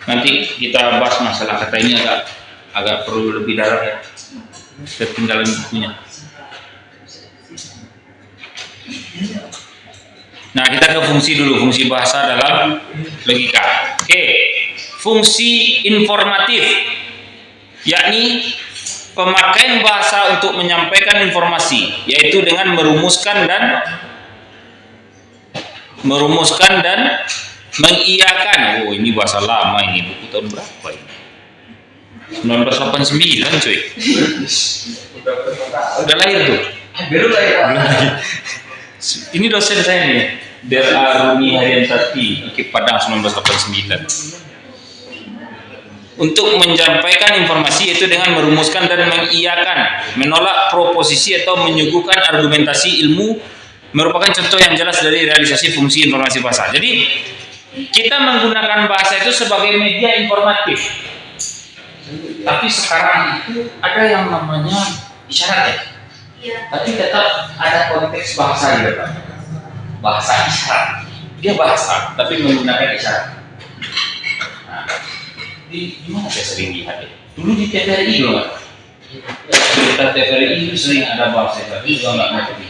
Nanti kita bahas masalah kata ini agak perlu lebih dalam ya. Ketinggalan bukunya. Nah, kita ke fungsi dulu, fungsi bahasa dalam logika. Oke, fungsi informatif, yakni pemakaian bahasa untuk menyampaikan informasi, yaitu dengan merumuskan dan mengiyakan. Oh, ini bahasa lama ini, buku tahun berapa ini? 1989 cuy. Udah lahir tuh? Belum lahir. Ini dosen saya nih, Del Aruni Haryanti, IKIP Padang 1989. untuk menyampaikan informasi yaitu dengan merumuskan dan mengiyakan, menolak proposisi atau menyuguhkan argumentasi ilmu merupakan contoh yang jelas dari realisasi fungsi informasi bahasa. Jadi kita menggunakan bahasa itu sebagai media informatif. Tapi sekarang itu ada yang namanya isyarat ya. Iya. Tapi tetap ada konteks bahasa gitu, Pak. Bahasa isyarat. Dia bahasa tapi menggunakan isyarat. Nah, di mana saya sering lihat ya? Dulu di TVRI loh, Pak. Cerita TVRI itu sering ada bahasa isyarat, juga nggak ngerti.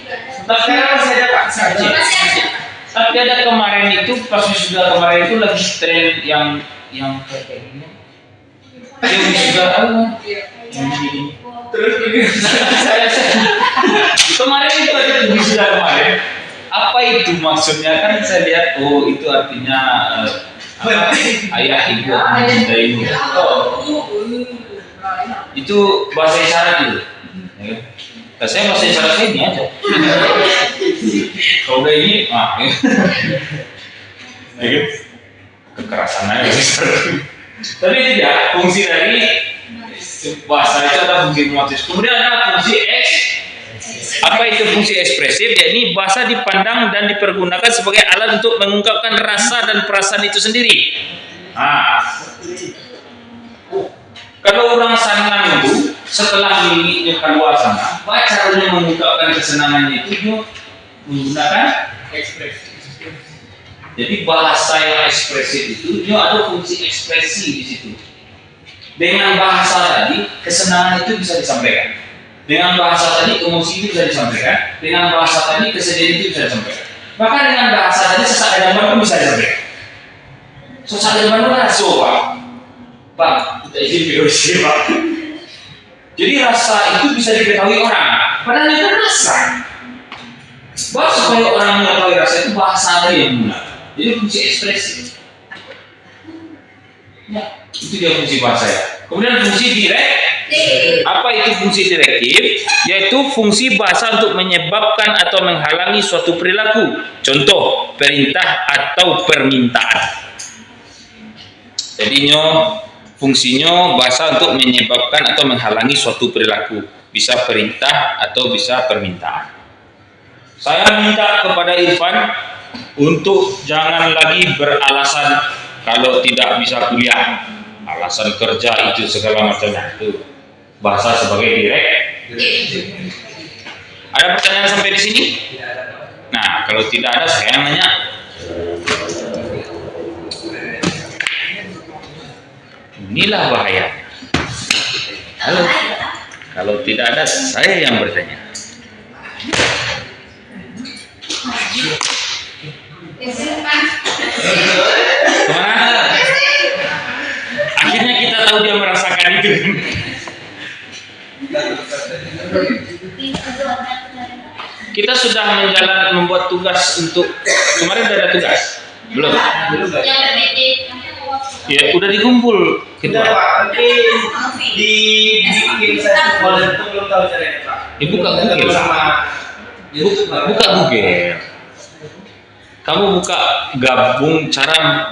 Tapi sekarang masih ada Pak. Masih ada. Tapi ada kemarin itu pas wisuda kemarin itu lagi tren yang kayak gini. Yang wisuda yang begini. Terus Kemarin itu ada wisuda kemarin. Apa itu maksudnya kan saya lihat oh itu artinya ayah ibu akan mencintaimu. Itu bahasa isyarat itu. Ya. Nah, saya bahasa isyarat ini aja. Kalau udah ini, kekerasan aja. Tapi tidak, fungsi dari bahasa itu ada fungsi motif. Kemudian ada fungsi apa itu fungsi ekspresif? Yakni bahasa dipandang dan dipergunakan sebagai alat untuk mengungkapkan rasa dan perasaan itu sendiri. Nah, kalau orang senang itu setelah miliknya keluar sana, caranya mengungkapkan kesenangannya itu dia menggunakan ekspresi. Jadi bahasa yang ekspresif itu dia ada fungsi ekspresi di situ. Dengan bahasa tadi kesenangan itu bisa disampaikan. Dengan bahasa tadi emosi itu bisa disampaikan. Dengan bahasa tadi kesedihan itu bisa disampaikan. Bahkan dengan bahasa tadi sesak dadaman pun bisa disampaikan. Sesak dadaman itu rasa Pak, kita izin POC Pak. Jadi rasa itu bisa diketahui orang. Padahal itu rasa. Bahwa supaya orang mengetahui rasa itu bahasa tadi yang menggunakan. Jadi fungsi ekspresi. Ya, itu dia fungsi bahasa ya. Kemudian fungsi direktif. Apa itu fungsi direktif? Yaitu fungsi bahasa untuk menyebabkan atau menghalangi suatu perilaku. Contoh, perintah atau permintaan. Jadinya fungsinya bahasa untuk menyebabkan atau menghalangi suatu perilaku. Bisa perintah atau bisa permintaan. Saya minta kepada Irfan untuk jangan lagi beralasan kalau tidak bisa kuliah. Alasan kerja itu segala macamnya itu bahasa sebagai direktif. Ada pertanyaan sampai di sini? Nah, kalau tidak ada saya nanya. Inilah bahaya. Halo. Kalau tidak ada saya yang bertanya. Kemana? Akhirnya kita tahu dia merasakan itu. Kita sudah membuat tugas untuk kemarin udah ada tugas belum? Yang PPT. Ya udah dikumpul Kita kita. Pak, nanti dibikin saya folder itu belum tahu caranya Pak. Buka Google. Buka Google. Kamu buka gabung cara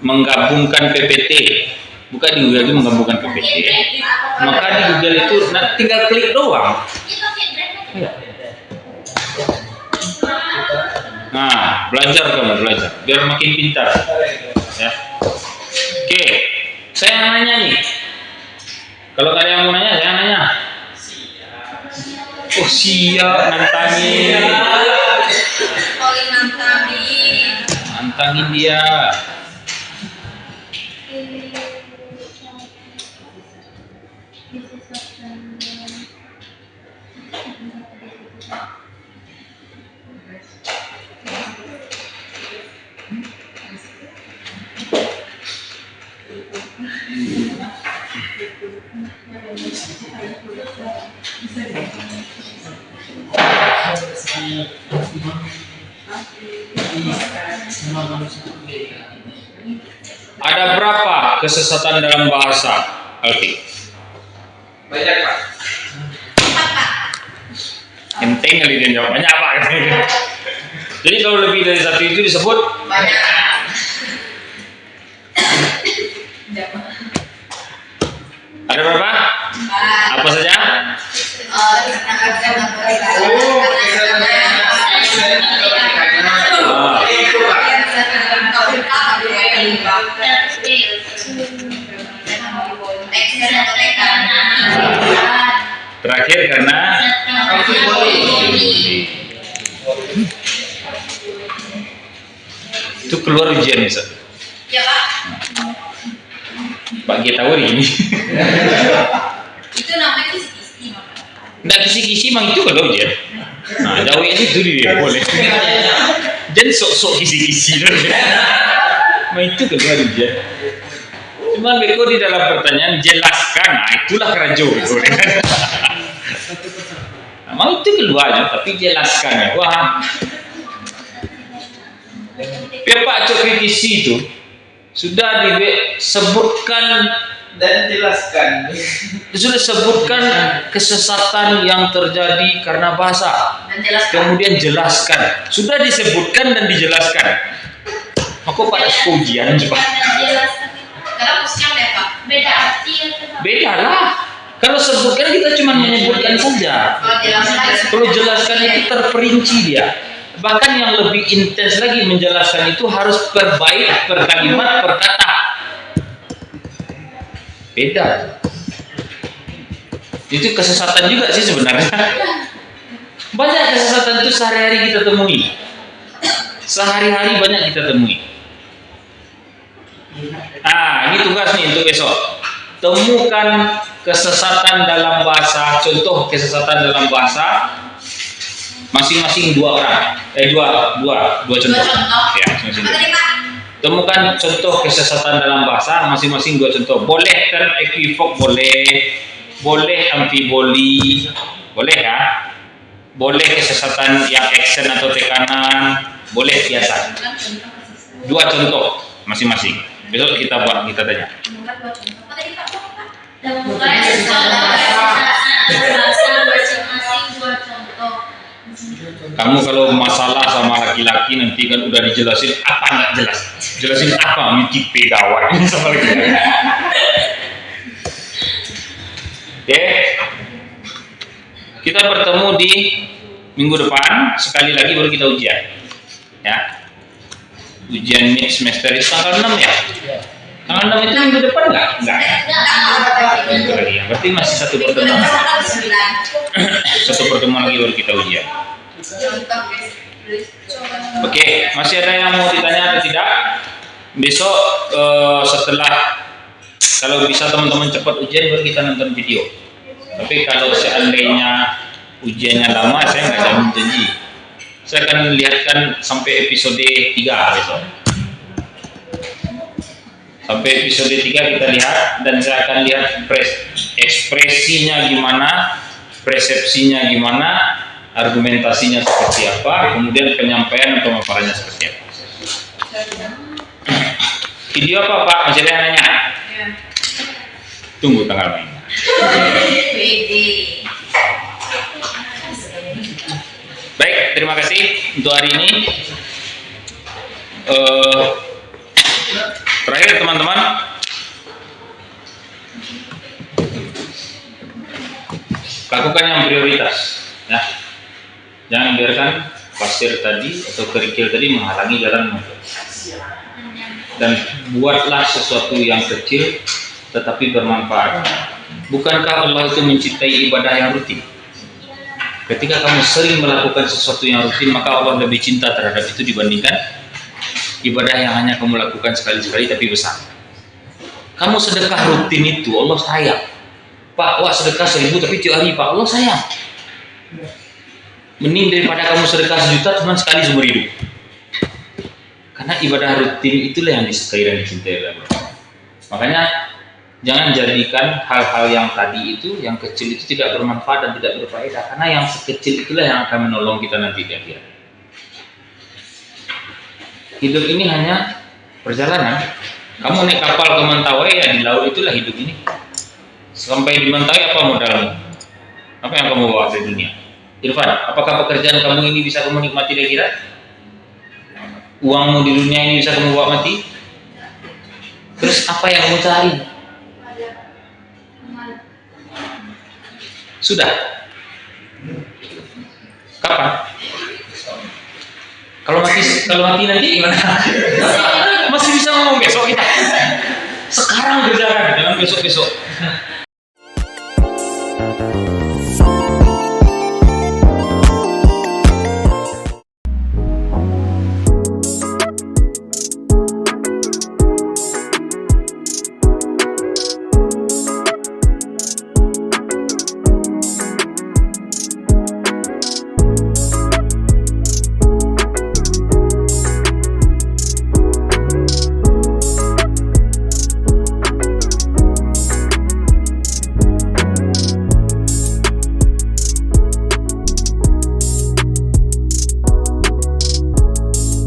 menggabungkan PPT. Buka di Google itu menggabungkan PPT. Maka di Google itu tinggal klik doang. Ya. Nah, belajar kamu belajar biar makin pintar. Ya. Oke, saya nanya nih. Kalau kalian mau nanya, saya nanya. Oh siap, nantangin. Nantangin dia. Ada berapa kesesatan dalam bahasa? Oke. Banyak Pak. Penting kali dia jawab banyak apa? Jadi kalau lebih dari satu itu disebut Banyak. Ada berapa? Apa saja? Terakhir karena itu keluar ujian Ustaz. Ya Pak. Pak G tahu ini. Itu namanya kisi-kisi Pak. Nggak kisi-kisi mang itu kalau ujian. Nah, jauh ini itu dia boleh. Jangan sok-sok kisi-kisi. Mang itu keluar ujian. Cuman beko di dalam pertanyaan jelaskan, nah itulah kerajo beko. Mang itu keluarnya tapi jelaskan. Wah. Pak Cok kritisi itu sudah disebutkan Dan jelaskan. sudah sebutkan kesesatan yang terjadi karena bahasa. Dan jelaskan. Kemudian jelaskan. Sudah disebutkan dan dijelaskan. Aku pada ujian coba. Karena khususnya ya Pak. Beda arti ya Pak. Beda lah. Kalau sebutkan kita cuma menyebutkan saja. Kalau jelaskan. Kalau jelaskan itu terperinci dia. Bahkan yang lebih intens lagi menjelaskan itu harus per bait, per kalimat, per kata. Beda. Itu kesesatan juga sih sebenarnya. Banyak kesesatan itu sehari-hari kita temui. Sehari-hari banyak kita temui. Nah, ini tugas nih untuk besok. Temukan kesesatan dalam bahasa. Contoh kesesatan dalam bahasa. Masing-masing dua orang, dua contoh. Ya, masing-masing. Apa tadi Pak? Temukan contoh kesesatan dalam bahasa, masing-masing dua contoh. Boleh kan ekivok, boleh amfiboli, boleh ya. Boleh kesesatan yang action atau tekanan, boleh biasa. Dua contoh masing-masing. Besok kita buat, kita tanya. Apa tadi Pak? Temukan kesesatan bahasa masing-masing dua contoh. Kamu kalau masalah sama laki-laki nanti kan udah dijelasin apa nggak jelas, jelasin apa mimpi pegawai sama laki-laki. Oke, kita bertemu di minggu depan sekali lagi baru kita ujian, ya. Ujian mid semester itu tanggal 6 ya. Tanggal 6 itu minggu depan nggak? Nggak. Minggu lagi. Berarti masih satu pertemuan. Satu pertemuan lagi baru kita ujian. Oke, masih ada yang mau ditanya atau tidak? Besok setelah, kalau bisa teman-teman cepat ujian baru kita nonton video. Tapi kalau seandainya ujiannya lama, saya nggak jamin janji. Saya akan lihatkan sampai episode 3 besok. Sampai episode 3 kita lihat, dan saya akan lihat ekspresinya gimana, persepsinya gimana, argumentasinya seperti apa, kemudian penyampaian pemaparannya seperti apa. Video apa Pak? Masih ada yang nanya? Tunggu tanggal main. Baik, terima kasih untuk hari ini. Terakhir teman-teman, lakukan yang prioritas, ya. Jangan biarkan pasir tadi atau kerikil tadi menghalangi jalan motor. Dan buatlah sesuatu yang kecil tetapi bermanfaat. Bukankah Allah itu mencintai ibadah yang rutin? Ketika kamu sering melakukan sesuatu yang rutin, maka Allah lebih cinta terhadap itu dibandingkan ibadah yang hanya kamu lakukan sekali-sekali tapi besar. Kamu sedekah rutin itu Allah sayang. Pak, wah sedekah 1000 tapi tiap hari Pak, Allah sayang. Mending daripada kamu sedekah 1 juta cuma sekali seumur hidup. Karena ibadah rutin itulah yang disukai dan dicintai oleh Allah. Makanya jangan jadikan hal-hal yang tadi itu, yang kecil itu tidak bermanfaat dan tidak berfaedah. Karena yang sekecil itulah yang akan menolong kita nanti di akhirat. Hidup ini hanya perjalanan. Kamu naik kapal ke Mentawai, ya di laut itulah hidup ini. Sampai di Mentawai apa modalmu? Apa yang kamu bawa dari dunia? Irfan, apakah pekerjaan kamu ini bisa kamu nikmati di akhirat? Uangmu di dunia ini bisa kamu bawa mati? Terus apa yang kamu cari? Sudah. Kapan? Kalau mati nanti gimana? Masih bisa ngomong besok kita. Sekarang kerjakan, jangan besok-besok.